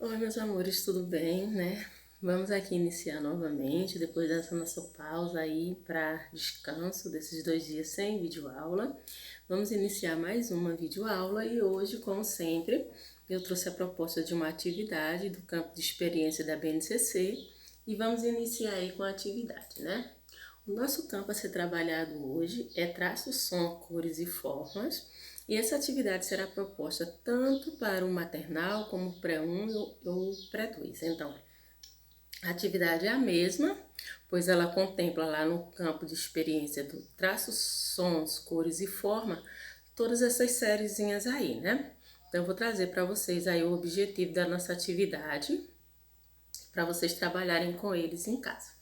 Oi, meus amores, tudo bem, né? Vamos aqui iniciar novamente, depois dessa nossa pausa aí para descanso desses 2 dias sem videoaula. Vamos iniciar mais uma videoaula e hoje, como sempre, eu trouxe a proposta de uma atividade do campo de experiência da BNCC e vamos iniciar aí com a atividade, né? O nosso campo a ser trabalhado hoje é traço, som, cores e formas. E essa atividade será proposta tanto para o maternal como pré-1 ou pré-2. Então, a atividade é a mesma, pois ela contempla lá no campo de experiência do traço, sons, cores e forma, todas essas sériezinhas aí, né? Então, eu vou trazer para vocês aí o objetivo da nossa atividade, para vocês trabalharem com eles em casa.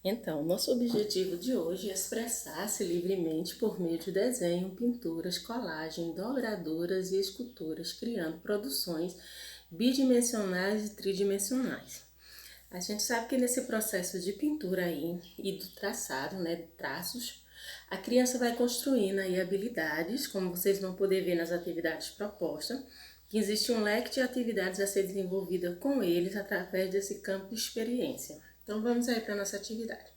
Então, nosso objetivo de hoje é expressar-se livremente por meio de desenho, pinturas, colagem, dobraduras e esculturas, criando produções bidimensionais e tridimensionais. A gente sabe que nesse processo de pintura aí e do traçado, né, de traços, a criança vai construindo aí habilidades, como vocês vão poder ver nas atividades propostas, que existe um leque de atividades a ser desenvolvida com eles através desse campo de experiência. Então vamos aí para a nossa atividade.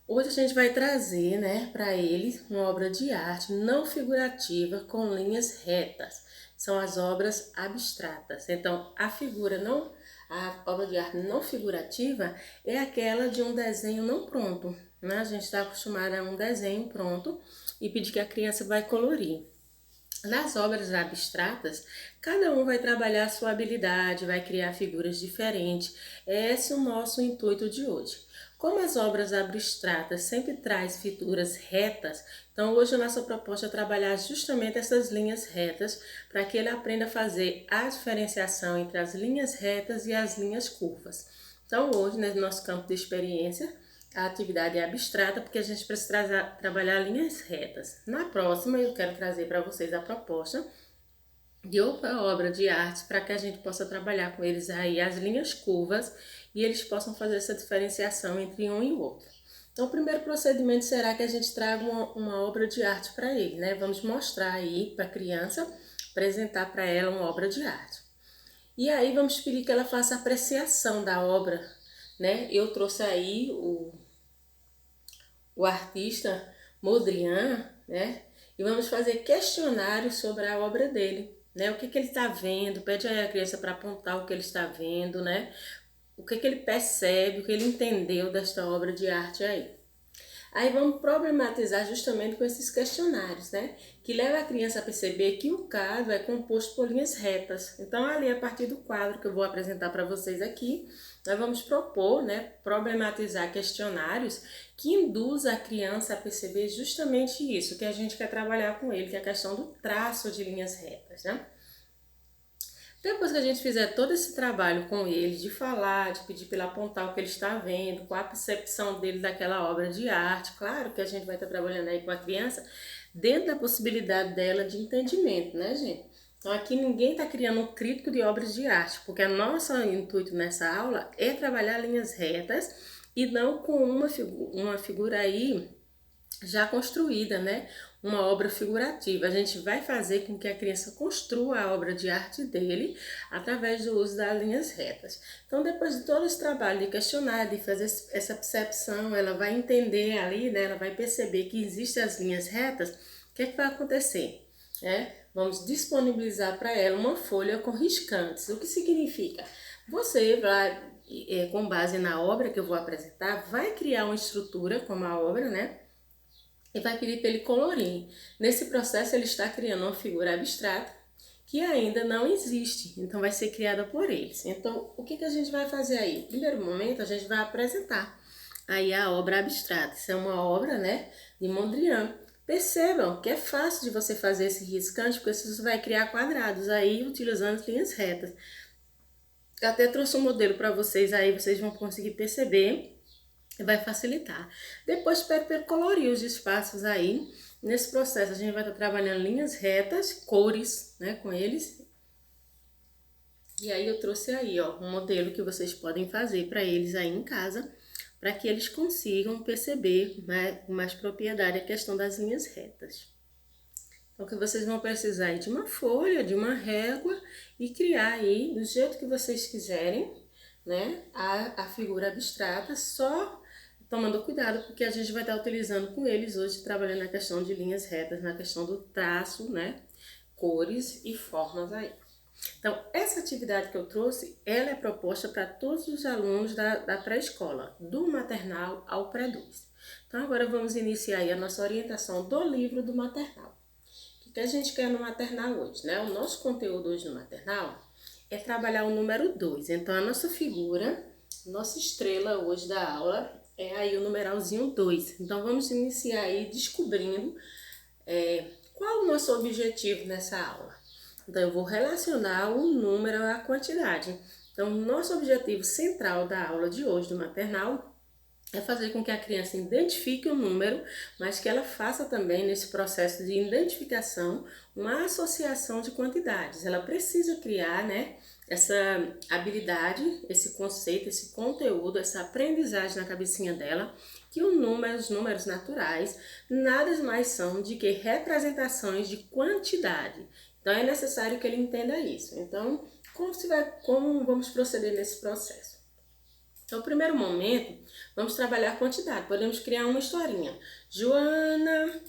Hoje a gente vai trazer, né, para eles uma obra de arte não figurativa com linhas retas. São as obras abstratas. Então, a obra de arte não figurativa é aquela de um desenho não pronto, né? A gente está acostumado a um desenho pronto e pedir que a criança vai colorir. Nas obras abstratas, cada um vai trabalhar a sua habilidade, vai criar figuras diferentes. Esse é o nosso intuito de hoje. Como as obras abstratas sempre traz figuras retas, então hoje a nossa proposta é trabalhar justamente essas linhas retas para que ele aprenda a fazer a diferenciação entre as linhas retas e as linhas curvas. Então hoje, no nosso campo de experiência, a atividade é abstrata porque a gente precisa trabalhar linhas retas. Na próxima, eu quero trazer para vocês a proposta de outra obra de arte para que a gente possa trabalhar com eles aí as linhas curvas e eles possam fazer essa diferenciação entre um e o outro. Então, o primeiro procedimento será que a gente traga uma obra de arte para ele, né? Vamos mostrar aí para a criança, apresentar para ela uma obra de arte. E aí vamos pedir que ela faça a apreciação da obra, né? Eu trouxe aí o artista Mondrian, né? E vamos fazer questionários sobre a obra dele, né? O que ele está vendo, pede aí a criança para apontar o que ele está vendo, né? O que ele percebe, o que ele entendeu desta obra de arte aí. Aí vamos problematizar justamente com esses questionários, né? Que leva a criança a perceber que o quadro é composto por linhas retas. Então, ali, a partir do quadro que eu vou apresentar para vocês aqui, nós vamos propor, né? Problematizar questionários que induzam a criança a perceber justamente isso que a gente quer trabalhar com ele, que é a questão do traço de linhas retas, né? Depois que a gente fizer todo esse trabalho com ele, de falar, de pedir para ele apontar o que ele está vendo, qual a percepção dele daquela obra de arte, claro que a gente vai estar trabalhando aí com a criança dentro da possibilidade dela de entendimento, né, gente? Então aqui ninguém está criando um crítico de obras de arte, porque o nosso intuito nessa aula é trabalhar linhas retas e não com uma figura aí já construída, né? Uma obra figurativa. A gente vai fazer com que a criança construa a obra de arte dele através do uso das linhas retas. Então, depois de todo esse trabalho de questionar, de fazer essa percepção, ela vai entender ali, né? Ela vai perceber que existem as linhas retas. O que é que vai acontecer? Vamos disponibilizar para ela uma folha com riscantes. O que significa? Você vai, com base na obra que eu vou apresentar, vai criar uma estrutura como a obra, né? E vai pedir para ele colorir. Nesse processo, ele está criando uma figura abstrata que ainda não existe, então vai ser criada por eles. Então, o que a gente vai fazer aí? No primeiro momento, a gente vai apresentar aí a obra abstrata. Isso é uma obra, né, de Mondrian. Percebam que é fácil de você fazer esse riscante, porque você vai criar quadrados aí utilizando as linhas retas. Eu até trouxe um modelo para vocês aí, vocês vão conseguir perceber. Vai facilitar. Depois pede para colorir os espaços aí. Nesse processo a gente vai estar trabalhando linhas retas, cores, né, com eles. E aí eu trouxe aí, ó, um modelo que vocês podem fazer para eles aí em casa, para que eles consigam perceber com mais propriedade a questão das linhas retas. Então, que vocês vão precisar de uma folha, de uma régua e criar aí, do jeito que vocês quiserem, né, a figura abstrata, só tomando cuidado, porque a gente vai estar utilizando com eles hoje, trabalhando na questão de linhas retas, na questão do traço, né, cores e formas aí. Então, essa atividade que eu trouxe, ela é proposta para todos os alunos da pré-escola, do maternal ao pré-2. Então, agora vamos iniciar aí a nossa orientação do livro do maternal. O que a gente quer no maternal hoje, né? O nosso conteúdo hoje no maternal é trabalhar o número 2. Então, a nossa figura, nossa estrela hoje da aula é aí o numeralzinho 2. Então, vamos iniciar aí descobrindo qual o nosso objetivo nessa aula. Então, eu vou relacionar o número à quantidade. Então, o nosso objetivo central da aula de hoje do maternal é fazer com que a criança identifique o número, mas que ela faça também, nesse processo de identificação, uma associação de quantidades. Ela precisa criar, né, essa habilidade, esse conceito, esse conteúdo, essa aprendizagem na cabecinha dela, que os números naturais, nada mais são de que representações de quantidade. Então, é necessário que ele entenda isso. Então, como vamos proceder nesse processo? Então, no primeiro momento, vamos trabalhar a quantidade. Podemos criar uma historinha. Joana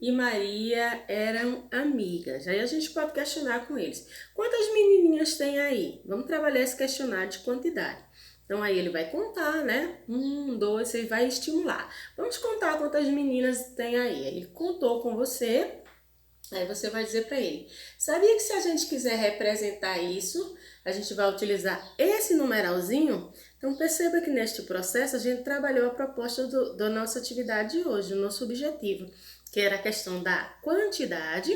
e Maria eram amigas. Aí a gente pode questionar com eles. Quantas menininhas tem aí? Vamos trabalhar esse questionário de quantidade. Então, aí ele vai contar, né? 1, 2, você vai estimular. Vamos contar quantas meninas tem aí. Ele contou com você. Aí você vai dizer para ele, sabia que se a gente quiser representar isso, a gente vai utilizar esse numeralzinho? Então perceba que neste processo a gente trabalhou a proposta da nossa atividade de hoje, o nosso objetivo, que era a questão da quantidade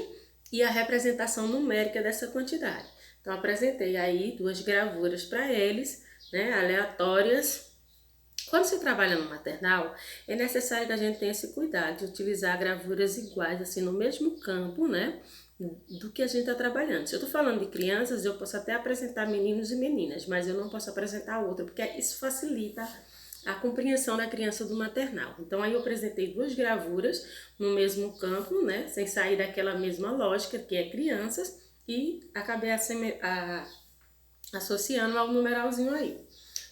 e a representação numérica dessa quantidade. Então apresentei aí 2 gravuras para eles, né, aleatórias. Quando você trabalha no maternal, é necessário que a gente tenha esse cuidado de utilizar gravuras iguais, assim, no mesmo campo, né, do que a gente está trabalhando. Se eu estou falando de crianças, eu posso até apresentar meninos e meninas, mas eu não posso apresentar outra, porque isso facilita a compreensão da criança do maternal. Então, aí eu apresentei 2 gravuras no mesmo campo, né, sem sair daquela mesma lógica, que é crianças, e acabei associando ao numeralzinho aí.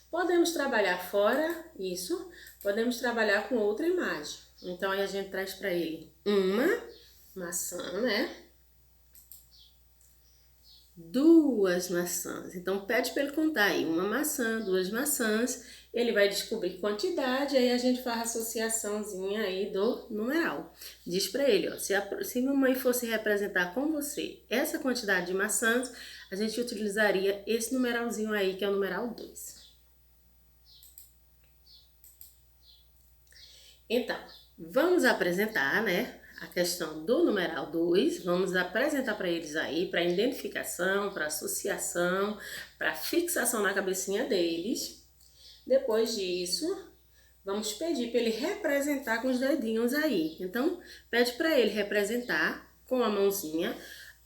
Podemos trabalhar fora isso, podemos trabalhar com outra imagem. Então, aí a gente traz para ele uma maçã, né? 2 maçãs. Então, pede para ele contar aí 1 maçã, 2 maçãs. Ele vai descobrir quantidade, aí a gente faz a associaçãozinha aí do numeral. Diz para ele, ó, se mamãe fosse representar com você essa quantidade de maçãs, a gente utilizaria esse numeralzinho aí, que é o numeral 2. Então, vamos apresentar, né, a questão do numeral 2, vamos apresentar para eles aí, para identificação, para associação, para fixação na cabecinha deles. Depois disso, vamos pedir para ele representar com os dedinhos aí. Então, pede para ele representar com a mãozinha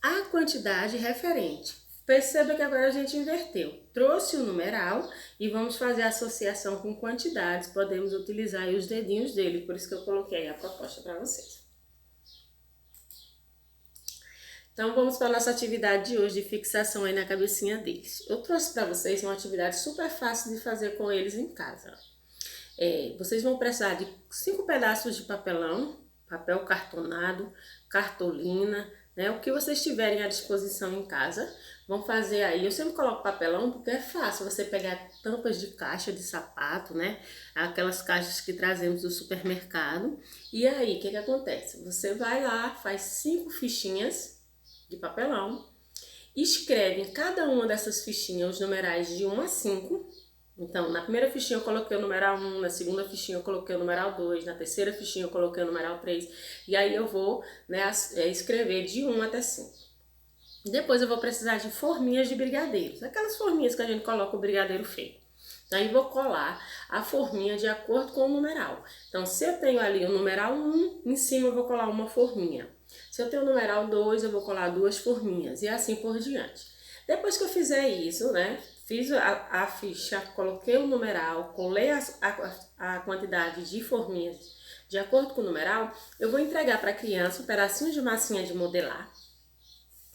a quantidade referente. Perceba que agora a gente inverteu. Trouxe o numeral e vamos fazer a associação com quantidades. Podemos utilizar aí os dedinhos dele, por isso que eu coloquei a proposta para vocês. Então, vamos para a nossa atividade de hoje de fixação aí na cabecinha deles. Eu trouxe para vocês uma atividade super fácil de fazer com eles em casa. Vocês vão precisar de 5 pedaços de papelão, papel cartonado, cartolina, né? O que vocês tiverem à disposição em casa, vão fazer aí. Eu sempre coloco papelão porque é fácil você pegar tampas de caixa de sapato, né? Aquelas caixas que trazemos do supermercado. E aí, o que acontece? Você vai lá, faz 5 fichinhas de papelão, escreve em cada uma dessas fichinhas os numerais de 1 a 5. Então, na primeira fichinha eu coloquei o numeral 1, na segunda fichinha eu coloquei o numeral 2, na terceira fichinha eu coloquei o numeral 3, e aí eu vou, né, escrever de 1 até 5. Depois eu vou precisar de forminhas de brigadeiros, aquelas forminhas que a gente coloca o brigadeiro feito. Aí vou colar a forminha de acordo com o numeral. Então, se eu tenho ali o numeral 1, em cima eu vou colar uma forminha. Se eu tenho o numeral 2, eu vou colar 2 forminhas, e assim por diante. Depois que eu fizer isso, né, fiz a ficha, coloquei o numeral, colei a quantidade de forminhas de acordo com o numeral, eu vou entregar para a criança um pedacinho de massinha de modelar,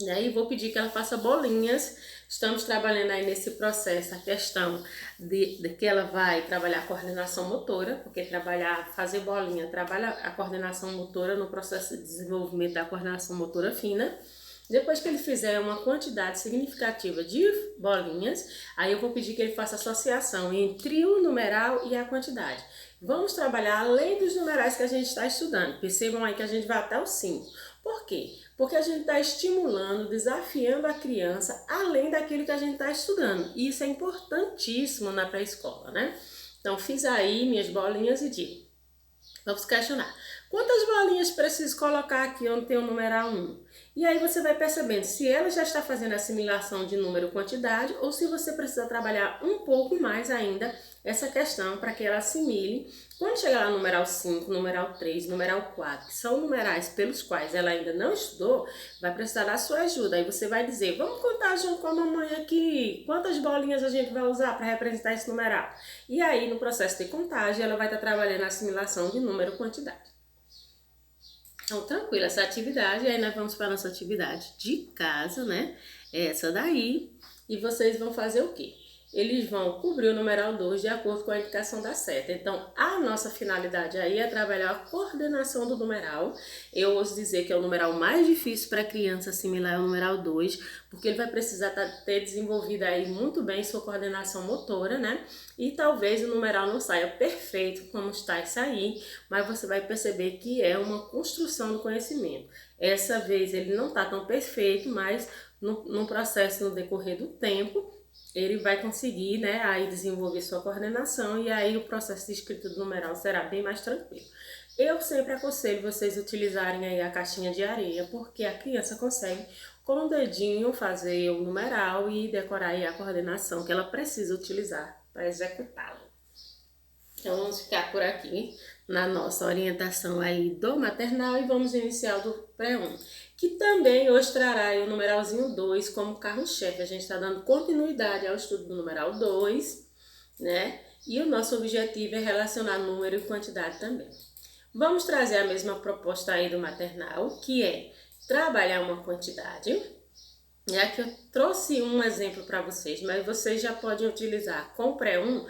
né? E vou pedir que ela faça bolinhas. Estamos trabalhando aí nesse processo a questão de que ela vai trabalhar a coordenação motora, porque fazer bolinha, trabalha a coordenação motora no processo de desenvolvimento da coordenação motora fina. Depois que ele fizer uma quantidade significativa de bolinhas, aí eu vou pedir que ele faça associação entre o numeral e a quantidade. Vamos trabalhar além dos numerais que a gente está estudando. Percebam aí que a gente vai até o 5. Por quê? Porque a gente está estimulando, desafiando a criança além daquilo que a gente está estudando. E isso é importantíssimo na pré-escola, né? Então, fiz aí minhas bolinhas e digo, vamos questionar. Quantas bolinhas preciso colocar aqui onde tem o numeral 1? E aí você vai percebendo se ela já está fazendo a assimilação de número e quantidade ou se você precisa trabalhar um pouco mais ainda essa questão para que ela assimile. Quando chegar lá no numeral 5, numeral 3, numeral 4, que são numerais pelos quais ela ainda não estudou, vai precisar da sua ajuda. Aí você vai dizer, vamos contar junto com a mamãe aqui, quantas bolinhas a gente vai usar para representar esse numeral. E aí no processo de contagem ela vai estar trabalhando a assimilação de número e quantidade. Então, tranquilo, essa atividade, aí nós vamos para a nossa atividade de casa, né? Essa daí. E vocês vão fazer o quê? Eles vão cobrir o numeral 2 de acordo com a indicação da seta. Então, a nossa finalidade aí é trabalhar a coordenação do numeral. Eu ouso dizer que é o numeral mais difícil para a criança assimilar, é o numeral 2, porque ele vai precisar ter desenvolvido aí muito bem sua coordenação motora, né? E talvez o numeral não saia perfeito como está isso aí, mas você vai perceber que é uma construção do conhecimento. Essa vez ele não está tão perfeito, mas no processo, no decorrer do tempo, ele vai conseguir, né, aí desenvolver sua coordenação e aí o processo de escrita do numeral será bem mais tranquilo. Eu sempre aconselho vocês utilizarem aí a caixinha de areia, porque a criança consegue com o dedinho fazer o numeral e decorar aí a coordenação que ela precisa utilizar para executá-lo. Então vamos ficar por aqui na nossa orientação aí do maternal e vamos iniciar do pré-1, que também hoje trará aí o numeralzinho 2 como carro-chefe. A gente está dando continuidade ao estudo do numeral 2, né? E o nosso objetivo é relacionar número e quantidade também. Vamos trazer a mesma proposta aí do maternal, que é trabalhar uma quantidade. E aqui eu trouxe um exemplo para vocês, mas vocês já podem utilizar com o pré-1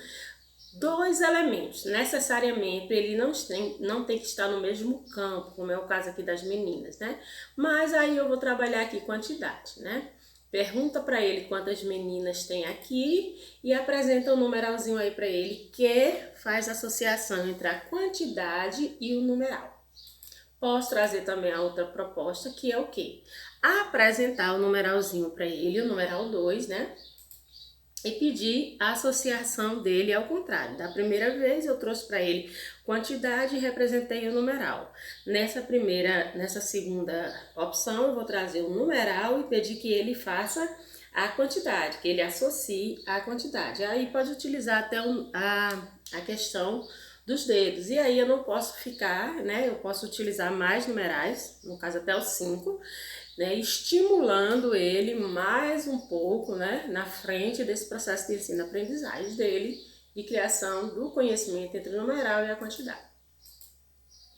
dois elementos. Necessariamente ele não tem que estar no mesmo campo, como é o caso aqui das meninas, né? Mas aí eu vou trabalhar aqui quantidade, né? Pergunta para ele quantas meninas tem aqui e apresenta um numeralzinho aí para ele que faz associação entre a quantidade e o numeral. Posso trazer também a outra proposta, que é o quê? Apresentar o numeralzinho para ele, o numeral 2, né? E pedir a associação dele ao contrário. Da primeira vez eu trouxe para ele quantidade e representei o numeral. Nessa segunda opção eu vou trazer o numeral e pedir que ele faça a quantidade, que ele associe a quantidade. Aí pode utilizar até a questão dos dedos. E aí eu não posso ficar, né? Eu posso utilizar mais numerais, no caso até os 5, né, estimulando ele mais um pouco, né, na frente desse processo de ensino-aprendizagem dele e criação do conhecimento entre o numeral e a quantidade.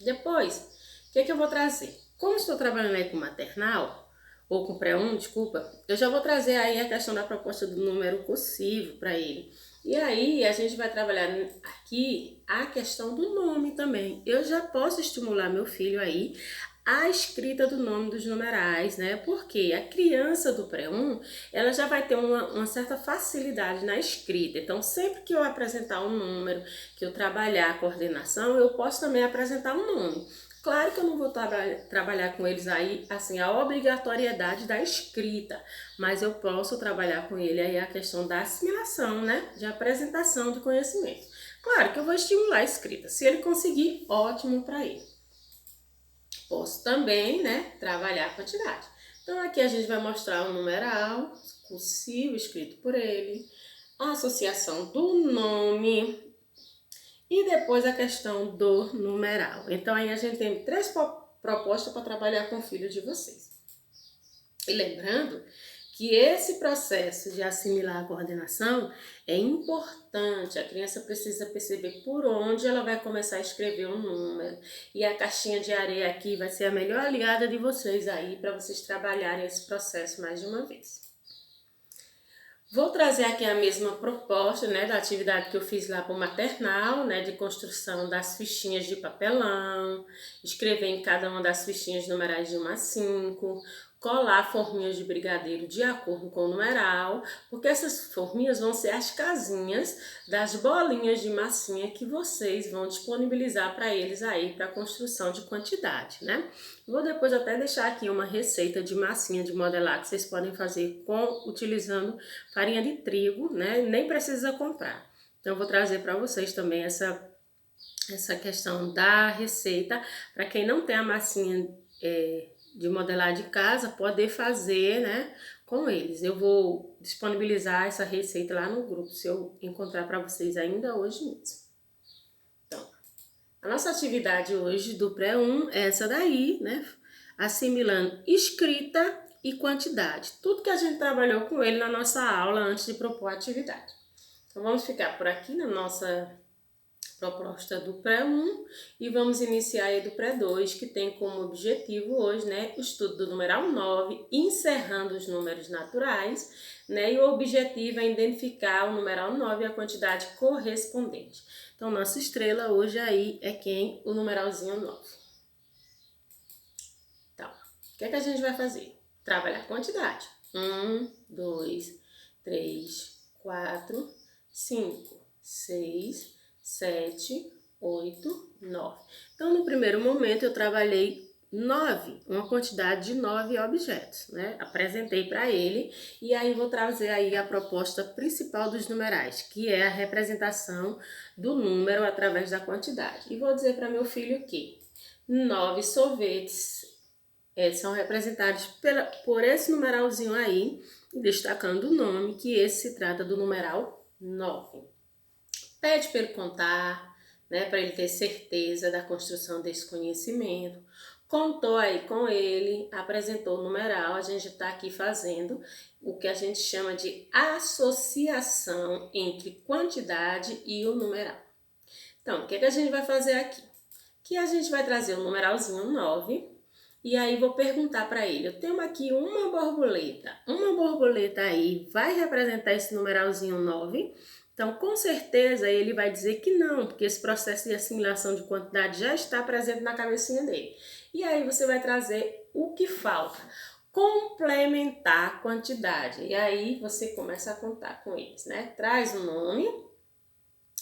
Depois, o que eu vou trazer? Como estou trabalhando aí com maternal, ou com pré-1, desculpa, eu já vou trazer aí a questão da proposta do número cursivo para ele. E aí a gente vai trabalhar aqui a questão do nome também. Eu já posso estimular meu filho aí a escrita do nome dos numerais, né? Porque a criança do pré-1, ela já vai ter uma certa facilidade na escrita. Então, sempre que eu apresentar um número, que eu trabalhar a coordenação, eu posso também apresentar um nome. Claro que eu não vou trabalhar com eles aí, assim, a obrigatoriedade da escrita, mas eu posso trabalhar com ele aí a questão da assimilação, né? De apresentação de conhecimento. Claro que eu vou estimular a escrita. Se ele conseguir, ótimo para ele. Posso também, né, trabalhar a quantidade. Então, aqui a gente vai mostrar um numeral cursivo escrito por ele, a associação do nome e depois a questão do numeral. Então, aí a gente tem 3 propostas para trabalhar com o filho de vocês. E lembrando que esse processo de assimilar a coordenação é importante. A criança precisa perceber por onde ela vai começar a escrever um número. E a caixinha de areia aqui vai ser a melhor aliada de vocês aí para vocês trabalharem esse processo mais de uma vez. Vou trazer aqui a mesma proposta, né, da atividade que eu fiz lá para o maternal, né, de construção das fichinhas de papelão, escrever em cada uma das fichinhas numerais de 1 a 5, colar forminhas de brigadeiro de acordo com o numeral, porque essas forminhas vão ser as casinhas das bolinhas de massinha que vocês vão disponibilizar para eles aí para construção de quantidade, né? Vou depois até deixar aqui uma receita de massinha de modelar que vocês podem fazer utilizando farinha de trigo, né? Nem precisa comprar. Então eu vou trazer para vocês também essa questão da receita para quem não tem a massinha de modelar de casa, poder fazer, né, com eles. Eu vou disponibilizar essa receita lá no grupo, se eu encontrar para vocês ainda hoje mesmo. Então, a nossa atividade hoje do pré-1 é essa daí, né, assimilando escrita e quantidade. Tudo que a gente trabalhou com ele na nossa aula antes de propor a atividade. Então, vamos ficar por aqui na nossa proposta do pré-1 e vamos iniciar aí do pré-2, que tem como objetivo hoje, né, o estudo do numeral 9, encerrando os números naturais, né, e o objetivo é identificar o numeral 9 e a quantidade correspondente. Então, nossa estrela hoje aí é quem? O numeralzinho 9. Então, o que é que a gente vai fazer? Trabalhar quantidade. 1, 2, 3, 4, 5, 6, 7, 8, 9. Então, no primeiro momento, eu trabalhei 9, uma quantidade de 9 objetos, né? Apresentei para ele e aí vou trazer aí a proposta principal dos numerais, que é a representação do número através da quantidade. E vou dizer para meu filho que 9 sorvetes são representados por esse numeralzinho aí, destacando o nome, que esse se trata do numeral 9. Pede para ele contar, né, para ele ter certeza da construção desse conhecimento. Contou aí com ele, apresentou o numeral, a gente está aqui fazendo o que a gente chama de associação entre quantidade e o numeral. Então, o que a gente vai fazer aqui? Que a gente vai trazer o numeralzinho 9 e aí vou perguntar para ele, eu tenho aqui uma borboleta aí vai representar esse numeralzinho 9? Então, com certeza, ele vai dizer que não, porque esse processo de assimilação de quantidade já está presente na cabecinha dele. E aí você vai trazer o que falta, complementar a quantidade. E aí você começa a contar com eles, né? Traz o nome.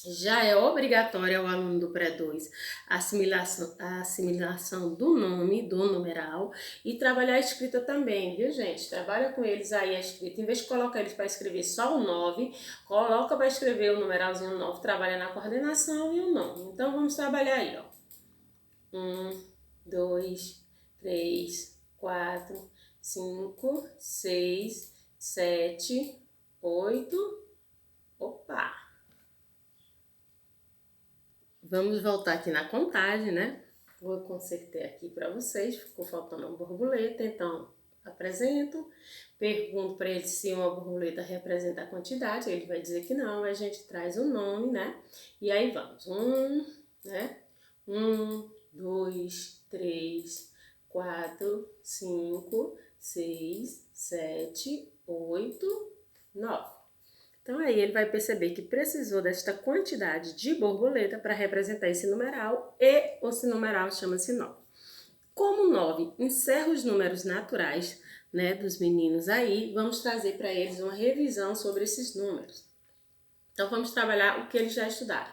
Já é obrigatório ao aluno do pré-2 a assimilação do nome, do numeral, e trabalhar a escrita também, viu, gente? Trabalha com eles aí a escrita. Em vez de colocar eles para escrever só o 9, coloca para escrever o numeralzinho 9, trabalha na coordenação e o nome. Então, vamos trabalhar aí, ó. 1, 2, 3, 4, 5, 6, 7, 8. Opa! Vamos voltar aqui na contagem, né? Vou consertar aqui para vocês, ficou faltando uma borboleta, então apresento, pergunto para ele se uma borboleta representa a quantidade, ele vai dizer que não, a gente traz o nome, né? E aí vamos, 1, 2, 3, 4, 5, 6, 7, 8, 9. Então, aí ele vai perceber que precisou desta quantidade de borboleta para representar esse numeral e esse numeral chama-se 9. Como 9 encerra os números naturais, né, dos meninos aí, vamos trazer para eles uma revisão sobre esses números. Então, vamos trabalhar o que eles já estudaram.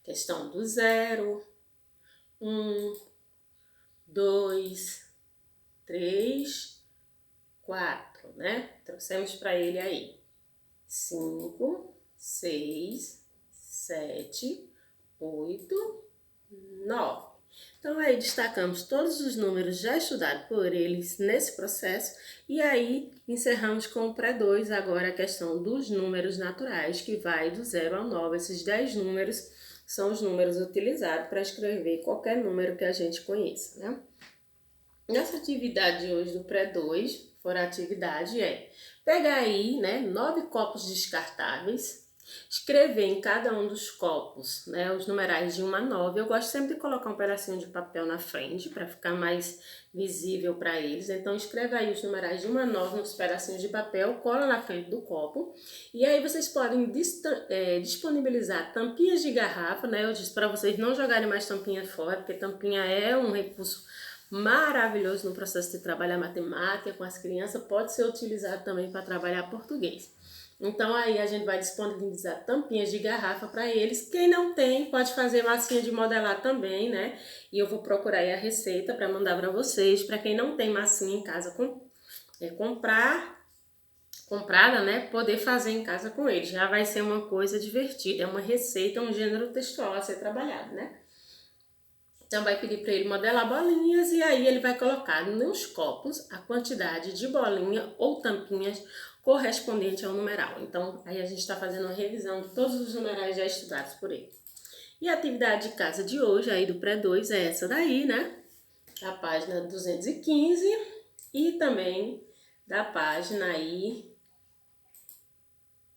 Questão do 0, 1, 2, 3, 4, né? Trouxemos para ele aí 5, 6, 7, 8, 9. Então, aí destacamos todos os números já estudados por eles nesse processo e aí encerramos com o pré-2, agora a questão dos números naturais, que vai do 0 ao 9. Esses 10 números são os números utilizados para escrever qualquer número que a gente conheça, né? Nessa atividade de hoje do pré-2, a atividade é Pegar aí, né, 9 copos descartáveis, escrever em cada um dos copos, né, os numerais de 1 a 9. Eu gosto sempre de colocar um pedacinho de papel na frente para ficar mais visível para eles. Então escreva aí os numerais de 1 a 9 nos pedacinhos de papel, cola na frente do copo. E aí vocês podem disponibilizar tampinhas de garrafa, né? Eu disse para vocês não jogarem mais tampinha fora, porque tampinha é um recurso maravilhoso no processo de trabalhar matemática com as crianças, pode ser utilizado também para trabalhar português. Então aí a gente vai disponibilizar tampinhas de garrafa para eles. Quem não tem, pode fazer massinha de modelar também, né? E eu vou procurar aí a receita para mandar para vocês. Para quem não tem massinha em casa, comprada, né? Poder fazer em casa com eles. Já vai ser uma coisa divertida, é uma receita, um gênero textual a ser trabalhado, né? Então vai pedir para ele modelar bolinhas e aí ele vai colocar nos copos a quantidade de bolinha ou tampinhas correspondente ao numeral. Então aí a gente está fazendo uma revisão de todos os numerais já estudados por ele. E a atividade de casa de hoje aí do pré-2 é essa daí, né? Da página 215 e também da página aí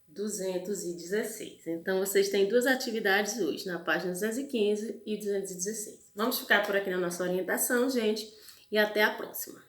216. Então, vocês têm duas atividades hoje, na página 215 e 216. Vamos ficar por aqui na nossa orientação, gente, e até a próxima.